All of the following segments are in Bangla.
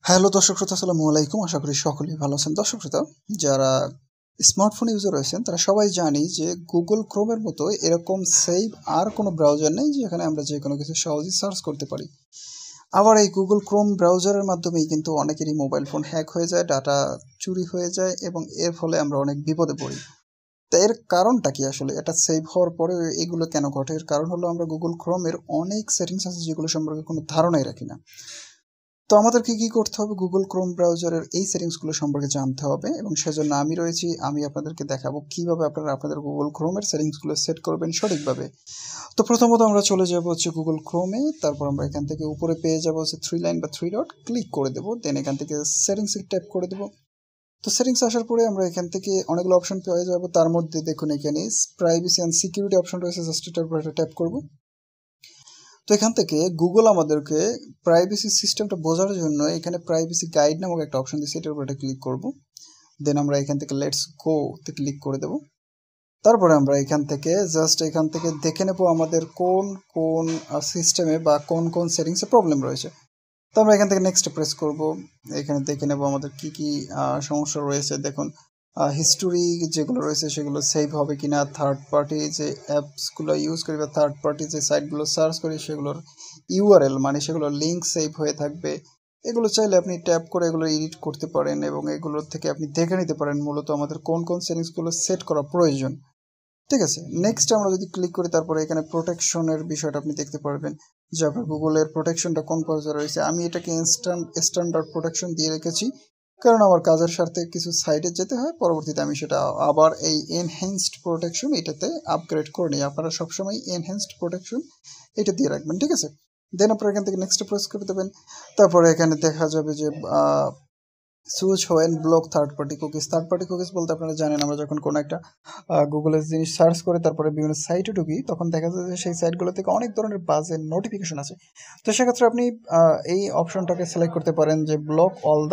হ্যালো দর্শক শ্রোতা, আসসালামু আলাইকুম। আশা করি সকলেই ভালো আছেন। দর্শক শ্রোতা, যারা স্মার্টফোন ইউজার রয়েছেন তারা সবাই জানি যে গুগল ক্রোমের মতো এরকম সেভ আর কোনো ব্রাউজার নেই যেখানে আমরা যে কোনো কিছু সহজেই সার্চ করতে পারি। আবার এই গুগল ক্রোম ব্রাউজারের মাধ্যমেই কিন্তু অনেকেরই মোবাইল ফোন হ্যাক হয়ে যায়, ডাটা চুরি হয়ে যায় এবং এর ফলে আমরা অনেক বিপদে পড়ি। তা এর কারণটা কি আসলে? এটা সেভ হওয়ার পরে এগুলো কেন ঘটে? এর কারণ হলো আমরা গুগল ক্রোমের অনেক সেটিংস আছে যেগুলো সম্পর্কে কোনো ধারণাই রাখি না। তো আমাদেরকে কি করতে হবে? গুগল ক্রোম ব্রাউজারের এই সেটিংসগুলো সম্পর্কে জানতে হবে এবং সেজন্য আমি রয়েছি। আমি আপনাদেরকে দেখাবো কিভাবে আপনারা আপনাদের গুগল ক্রোমের সেটিংসগুলো সেট করবেন সঠিকভাবে। তো প্রথমত আমরা চলে যাব হচ্ছে গুগল ক্রোমে। তারপর আমরা এখান থেকে উপরে পেয়ে যাব হচ্ছে 3 লাইন বা 3 ডট, ক্লিক করে দেবো। দেন এখান থেকে সেটিংসে ট্যাপ করে দেবো। তো সেটিংস আসার পরে আমরা এখান থেকে অনেকগুলো অপশন পেয়ে যাব। তার মধ্যে দেখুন এখানে প্রাইভেসি অ্যান্ড সিকিউরিটি অপশন রয়েছে, জাস্ট এটার উপর ট্যাপ করবো। তো এখান থেকে গুগল আমাদেরকে প্রাইভেসি সিস্টেমটা বোঝার জন্য এখানে প্রাইভেসি গাইড নামক একটা অপশন দিয়েছে, এটার উপর একটা ক্লিক করব। দেন আমরা এখান থেকে লেটস গো তে ক্লিক করে দেব। তারপরে আমরা এখান থেকে দেখে নেব আমাদের কোন কোন সিস্টেমে বা কোন কোন সেটিংসে প্রবলেম রয়েছে। তো আমরা এখান থেকে নেক্সট প্রেস করব। এখানে দেখে নেব আমাদের কি কি সমস্যা রয়েছে। দেখুন হিস্টোরি যেগুলো রয়েছে সেগুলো সেভ হবে কিনা, থার্ড পার্টি যে অ্যাপসগুলো ইউজ করি বা থার্ড পার্টি যে সাইটগুলো সার্চ করি সেগুলোর ইউআরএল মানে সেগুলোর লিঙ্ক সেভ হয়ে থাকবে। এগুলো চাইলে আপনি ট্যাপ করে এগুলো এডিট করতে পারেন এবং এগুলোর থেকে আপনি দেখে নিতে পারেন মূলত আমাদের কোন কোন সেটিংসগুলো সেট করা প্রয়োজন। ঠিক আছে, নেক্সট আমরা যদি ক্লিক করি তারপরে এখানে প্রোটেকশনের বিষয়টা আপনি দেখতে পারবেন যে আপনার গুগলের প্রোটেকশনটা কোন পর্যায়ে রয়েছে। আমি এটাকে স্ট্যান্ডার্ড প্রোটেকশন দিয়ে রেখেছি, কারণ আমার কাজের স্বার্থে কিছু সাইটে যেতে হয়, পরবর্তীতে আমি সেটা আবার এই এনহ্যান্সড প্রোটেকশন এটাতে আপগ্রেড করে নিই। আপনারা সবসময় এনহ্যান্সড প্রোটেকশন এটা দিয়ে রাখবেন, ঠিক আছে। দেন আপনারা এখান থেকে নেক্সট প্রেস করে দেবেন। তারপরে এখানে দেখা যাবে যে switch when block third party cookies. Third party cookies বলতে আপনারা জানেন আমরা যখন কোনো একটা গুগলের জিনিস সার্চ করে তারপরে বিভিন্ন সাইটে ঢুকি তখন দেখা যায় যে সেই সাইটগুলো থেকে অনেক ধরনের বাজে নোটিফিকেশন আছে। তো সেক্ষেত্রে আপনি এই অপশনটাকে সিলেক্ট করতে পারেন যে ব্লক অল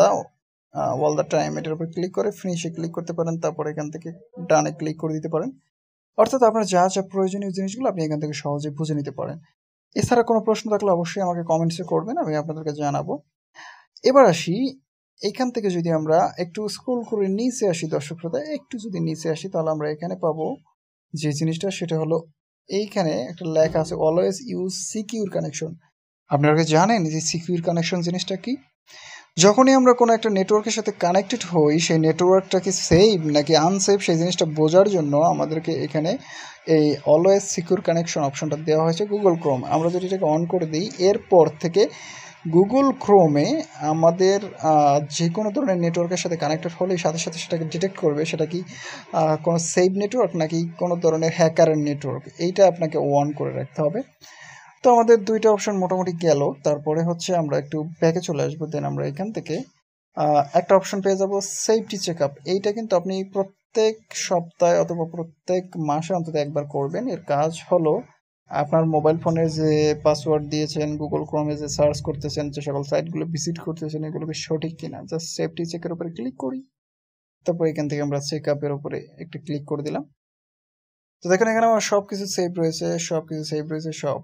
দ্য টাইম। এটার উপর ক্লিক করে ফিনিশে ক্লিক করতে পারেন, তারপরে এখান থেকে ডানে ক্লিক করে দিতে পারেন। অর্থাৎ আপনার যা যা প্রয়োজনীয় জিনিসগুলো আপনি এখান থেকে সহজে বুঝে নিতে পারেন। এছাড়া কোনো প্রশ্ন থাকলে অবশ্যই আমাকে কমেন্টসে করবেন, আমি আপনাদেরকে জানাবো। এবার আসি, এইখান থেকে যদি আমরা একটু স্ক্রল করে নিচে আসি দর্শক শ্রোতা, একটু যদি নিচে আসি তাহলে আমরা এখানে পাবো যে জিনিসটা, সেটা হলো এইখানে একটা লেখা আছে অলওয়েজ ইউজ সিকিউর কানেকশন। আপনারা কি জানেন যে সিকিউর কানেকশন জিনিসটা কি? যখনই আমরা কোনো একটা নেটওয়ার্কের সাথে কানেক্টেড হই সেই নেটওয়ার্কটা কি সেভ নাকি আনসেভ সেই জিনিসটা বোঝার জন্য আমাদেরকে এখানে এই অলওয়েজ সিকিউর কানেকশন অপশনটা দেওয়া হয়েছে গুগল ক্রোম। আমরা যদি এটাকে অন করে দিই, এরপর থেকে গুগল ক্রোমে আমাদের যে কোনো ধরনের নেটওয়ার্কের সাথে কানেক্টেড হলেই সাথে সাথে সেটাকে ডিটেক্ট করবে সেটা কি কোনো সেভ নেটওয়ার্ক নাকি কোনো ধরনের হ্যাকারের নেটওয়ার্ক, এইটা আপনাকে অন করে রাখতে হবে। তো আমাদের দুইটা অপশন মোটামুটি গেল। তারপরে হচ্ছে আমরা একটু ব্যাকে চলে আসবো। দেন আমরা এখান থেকে একটা অপশন পেয়ে যাব সেফটি চেক আপ। এইটা কিন্তু আপনি প্রত্যেক সপ্তাহে অথবা প্রত্যেক মাসে অন্তত একবার করবেন। এর কাজ হলো আপনার মোবাইল ফোনে যে পাসওয়ার্ড দিয়েছেন, গুগল ক্রোমে যে সার্চ করতেছেন, যে সকল সাইটগুলো ভিজিট করতেছেন এগুলো কি সঠিক কিনা। জাস্ট সেফটি চেকের উপরে ক্লিক করি, তারপর এখান থেকে আমরা চেক আপের উপরে একটা ক্লিক করে দিলাম। তো দেখেন এখানে আমার সবকিছু সেভ রয়েছে, সব।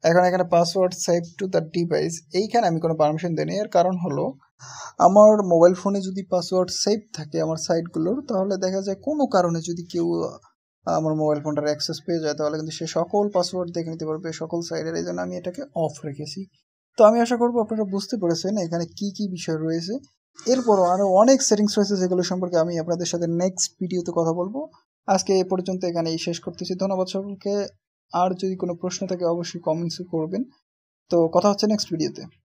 এখন এখানে password save to the device, এইখানে আমি কোনো পারমিশন দিইনি। এর কারণ হলো আমার মোবাইল ফোনে যদি পাসওয়ার্ড সেভ থাকে আমার সাইটগুলোর, তাহলে দেখা যায় কোনো কারণে যদি কেউ আমার মোবাইল ফোনটার অ্যাক্সেস পেয়ে যায় তাহলে কিন্তু সে সকল পাসওয়ার্ড দেখে নিতে পারবে সকল সাইটের। এই জন্য আমি এটাকে অফ রেখেছি। তো আমি আশা করবো আপনারা বুঝতে পেরেছেন এখানে কি কি বিষয় রয়েছে। এরপরও আরও অনেক সেটিংস রয়েছে যেগুলো সম্পর্কে আমি আপনাদের সাথে নেক্সট ভিডিওতে কথা বলবো। আজকে এ পর্যন্ত এখানেই শেষ করতেছি। ধন্যবাদ সকলকে। আর যদি কোনো প্রশ্ন থাকে অবশ্যই কমেন্টস করবেন। তো কথা হচ্ছে নেক্সট ভিডিওতে।